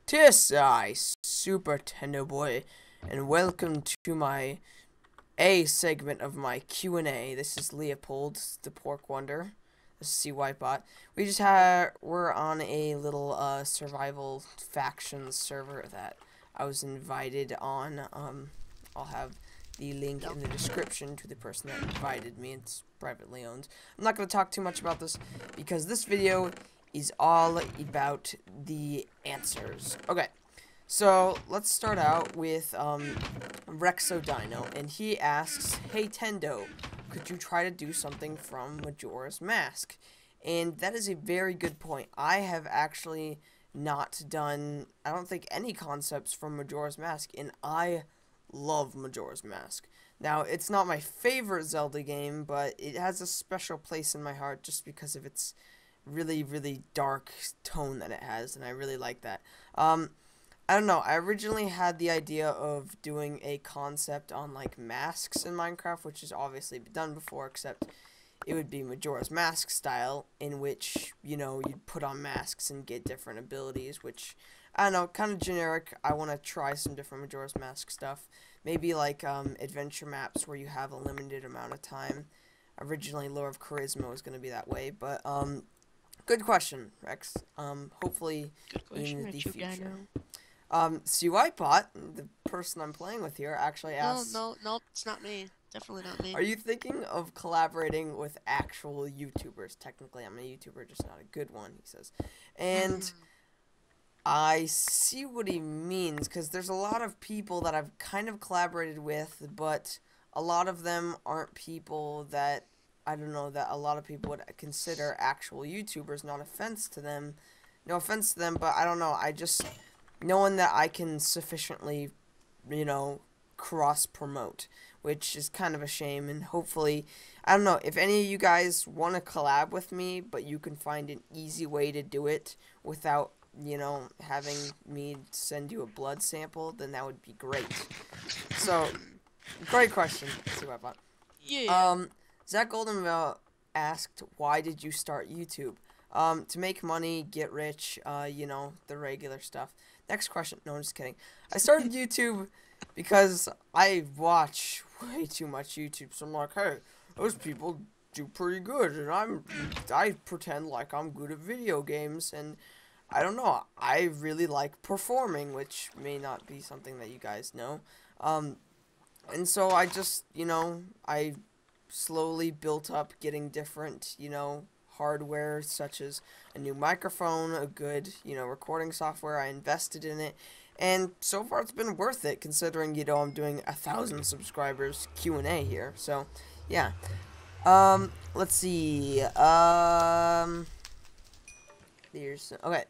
Tis I, Super Tendo Boy, and welcome to my A segment of my Q&A. This is Leopold, the Pork Wonder. This is CYBot. We're on a little survival factions server that I was invited on. I'll have the link in the description to the person that invited me. It's privately owned. I'm not going to talk too much about this because this video is all about the answers. Okay, so let's start out with Rexodino, and he asks, "Hey Tendo, could you try to do something from Majora's Mask?" And that is a very good point. I have actually not done, I don't think, any concepts from Majora's Mask, and I love Majora's Mask. Now, it's not my favorite Zelda game, but it has a special place in my heart just because of its really, really dark tone that it has, and I really like that. I don't know, I originally had the idea of doing a concept on, like, masks in Minecraft, which has obviously been done before, except it would be Majora's Mask style, in which, you know, you'd put on masks and get different abilities, which, I don't know, kind of generic. I want to try some different Majora's Mask stuff. Maybe, like, adventure maps where you have a limited amount of time. Originally, Lore of Charisma was going to be that way, but, good question, Rex. Hopefully in the future. CYBot, the person I'm playing with here, actually asks... No, it's not me. Definitely not me. Are you thinking of collaborating with actual YouTubers? Technically, I'm a YouTuber, just not a good one, he says. And I see what he means, because there's a lot of people that I've kind of collaborated with, but a lot of them aren't people that, I don't know, that a lot of people would consider actual YouTubers. Not offense to them. No offense to them, but I don't know. I just, knowing that I can sufficiently, you know, cross-promote, which is kind of a shame, and hopefully, I don't know, if any of you guys want to collab with me, but you can find an easy way to do it without, you know, having me send you a blood sample, then that would be great. So, great question, CYBot. Yeah. Zach Goldenville asked, why did you start YouTube? To make money, get rich, you know, the regular stuff. Next question. No, I'm just kidding. I started YouTube because I watch way too much YouTube, so I'm like, hey, those people do pretty good, and I pretend like I'm good at video games, and I don't know, I really like performing, which may not be something that you guys know. And so I just, you know, I slowly built up getting different, you know, hardware, such as a new microphone, a good, you know, recording software. I invested in it, and so far it's been worth it, considering, you know, I'm doing 1,000 subscribers Q&A here. So, yeah. Let's see. Okay.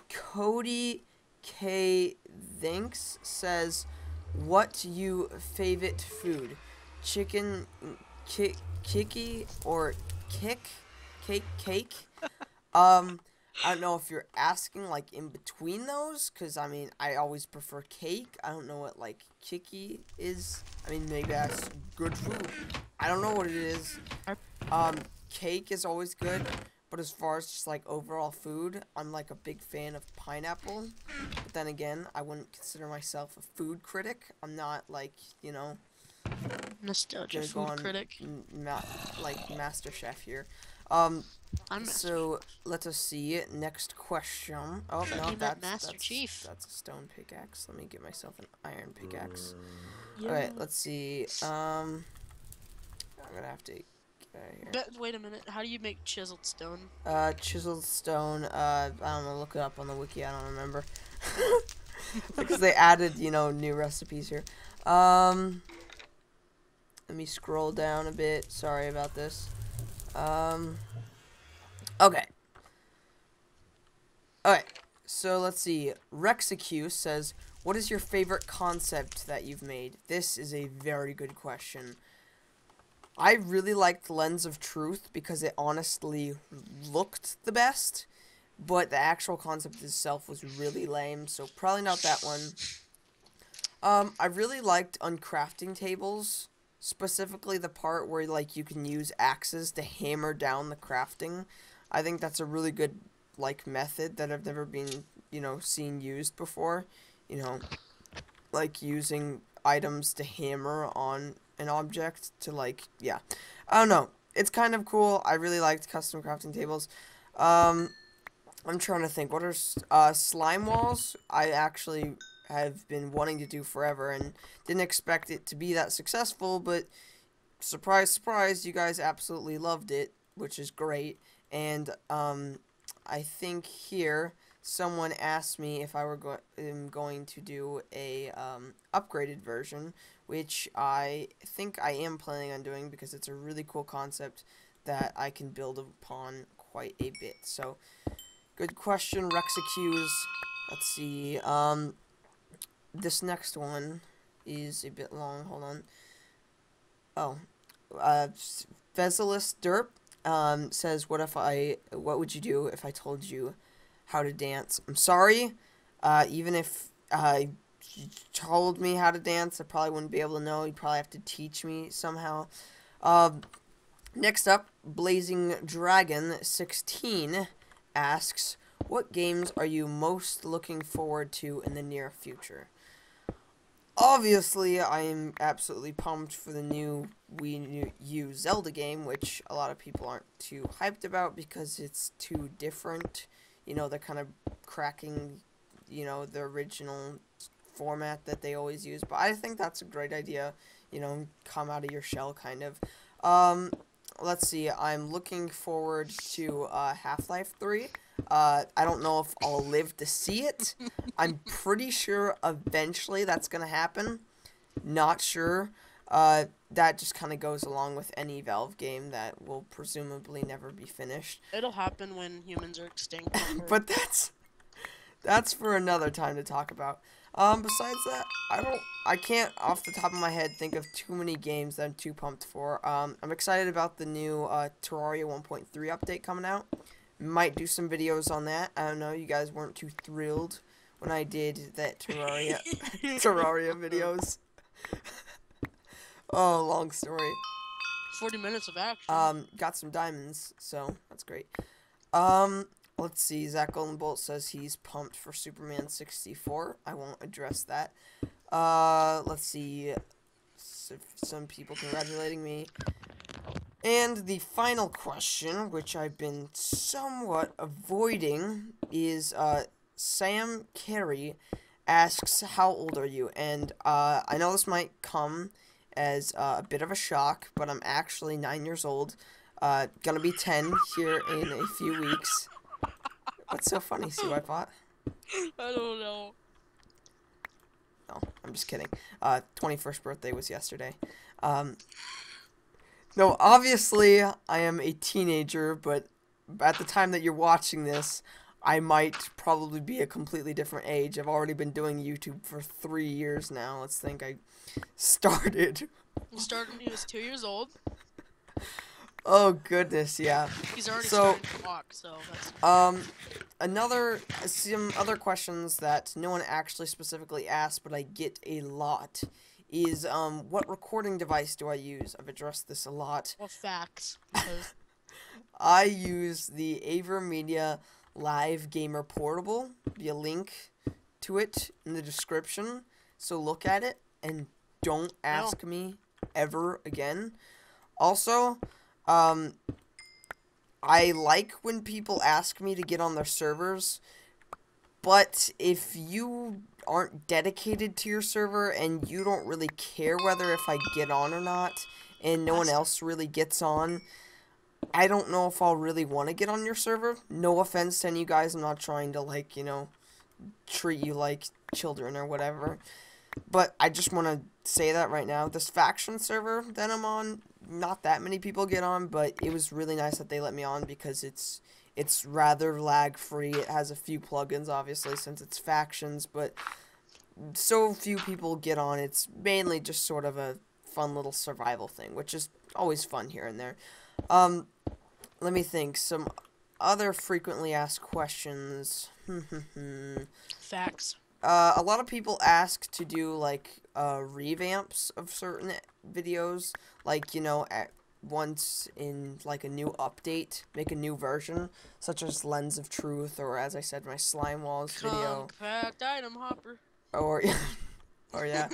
Cody K. Thanks says, what you favorite food? Chicken, kiki, or cake? I don't know if you're asking, like, in between those, because, I mean, I always prefer cake. I don't know what, like, kiki is. I mean, maybe that's good food. I don't know what it is. Cake is always good, but as far as just, like, overall food, I'm, like, a big fan of pineapple. But then again, I wouldn't consider myself a food critic. I'm not, like, you know, Nostalgia food critic. Not like Master Chef here. So let us see. Next question. Oh no, that's Chief. That's a stone pickaxe. Let me get myself an iron pickaxe. Yeah. Alright, let's see. I'm gonna have to get out of here. Wait a minute. How do you make chiseled stone? Chiseled stone. I don't know. Look it up on the wiki. I don't remember because they added, you know, new recipes here. Let me scroll down a bit. Sorry about this. Okay. Alright, so let's see. Rexecue says, what is your favorite concept that you've made? This is a very good question. I really liked Lens of Truth because it honestly looked the best, but the actual concept itself was really lame, so probably not that one. I really liked Uncrafting Tables. Specifically the part where, like, you can use axes to hammer down the crafting. I think that's a really good like method that I've never been, seen used before. Like using items to hammer on an object to yeah. I don't know. It's kind of cool. I really liked custom crafting tables. I'm trying to think. What are slime walls? I actually have been wanting to do forever and didn't expect it to be that successful, but surprise, surprise, you guys absolutely loved it, which is great. And I think here someone asked me if I were going to do a upgraded version, which I think I am planning on doing because it's a really cool concept that I can build upon quite a bit. So, good question, Rexacuse. Let's see. This next one is a bit long. Hold on. Oh, Vezelus Derp says, what would you do if I told you how to dance? I'm sorry. Even if you told me how to dance, I probably wouldn't be able to know. You'd probably have to teach me somehow. Next up, Blazing Dragon 16 asks, what games are you most looking forward to in the near future? Obviously, I am absolutely pumped for the new Wii U Zelda game, which a lot of people aren't too hyped about because it's too different. They're kind of cracking, the original format that they always use. But I think that's a great idea, come out of your shell, kind of. Let's see, I'm looking forward to Half-Life 3. I don't know if I'll live to see it. I'm pretty sure eventually that's going to happen. Not sure. That just kind of goes along with any Valve game that will presumably never be finished. It'll happen when humans are extinct. But that's for another time to talk about. Besides that, I can't off the top of my head think of too many games that I'm too pumped for. I'm excited about the new Terraria 1.3 update coming out. Might do some videos on that. I don't know, you guys weren't too thrilled when I did that Terraria videos. Oh, long story. 40 minutes of action. Got some diamonds, so that's great. Let's see, Zach Goldenbolt says he's pumped for Superman 64. I won't address that. Let's see, some people congratulating me. And the final question, which I've been somewhat avoiding, is, Sam Carey asks, how old are you? And, I know this might come as a bit of a shock, but I'm actually 9 years old. Gonna be 10 here in a few weeks. What's so funny, CYPot? I don't know. No, I'm just kidding. 21st birthday was yesterday. No, obviously, I am a teenager, but at the time that you're watching this, I might probably be a completely different age. I've already been doing YouTube for 3 years now. Let's think I started. You started when he was 2 years old? Oh, goodness, yeah. He's already starting to walk, so that's... some other questions that no one actually specifically asked, but I get a lot, is, what recording device do I use? I've addressed this a lot. Well, facts. I use the AverMedia Live Gamer Portable, via link to it in the description, so look at it, and don't ask me ever again. Also, I like when people ask me to get on their servers, but if you aren't dedicated to your server and you don't really care whether if I get on or not, and no one else really gets on, I don't know if I'll really want to get on your server. No offense to any of you guys, I'm not trying to, treat you like children or whatever. But I just want to say that right now. This faction server that I'm on, not that many people get on, but it was really nice that they let me on because it's rather lag-free. It has a few plugins, obviously, since it's factions, but so few people get on. It's mainly just sort of a fun little survival thing, which is always fun here and there. Let me think. Some other frequently asked questions. Facts. A lot of people ask to do, revamps of certain videos. once in like a new update, make a new version, such as Lens of Truth, or as I said, my Slime Walls video, Compact item hopper. or or yeah,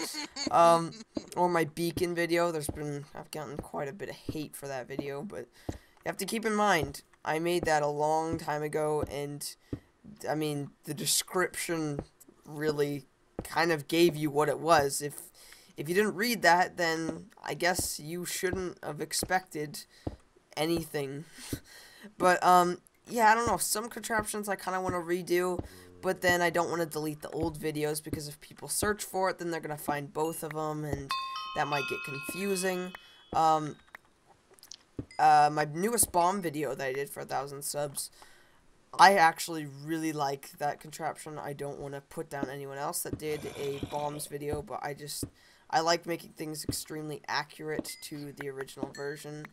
or my Beacon video. I've gotten quite a bit of hate for that video, but you have to keep in mind, I made that a long time ago, and I mean, the description really kind of gave you what it was. If you didn't read that, then I guess you shouldn't have expected anything. But, yeah, I don't know. Some contraptions I kind of want to redo, but then I don't want to delete the old videos, because if people search for it, then they're going to find both of them, and that might get confusing. My newest bomb video that I did for 1,000 subs, I actually really like that contraption. I don't want to put down anyone else that did a bombs video, but I like making things extremely accurate to the original version,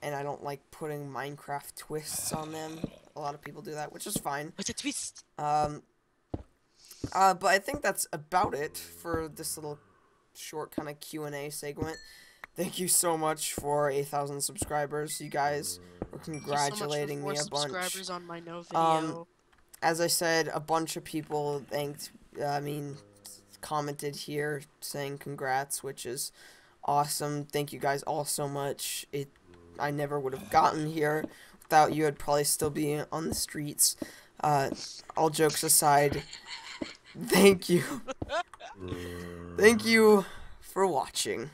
and I don't like putting Minecraft twists on them. A lot of people do that, which is fine. What's a twist? But I think that's about it for this little short kind of Q&A segment. Thank you so much for 1,000 subscribers. You guys were congratulating me a bunch. Subscribers on my no video. As I said, a bunch of people commented here saying congrats, which is awesome. Thank you guys all so much. I never would have gotten here without you. I'd probably still be on the streets. All jokes aside, thank you. Thank you for watching.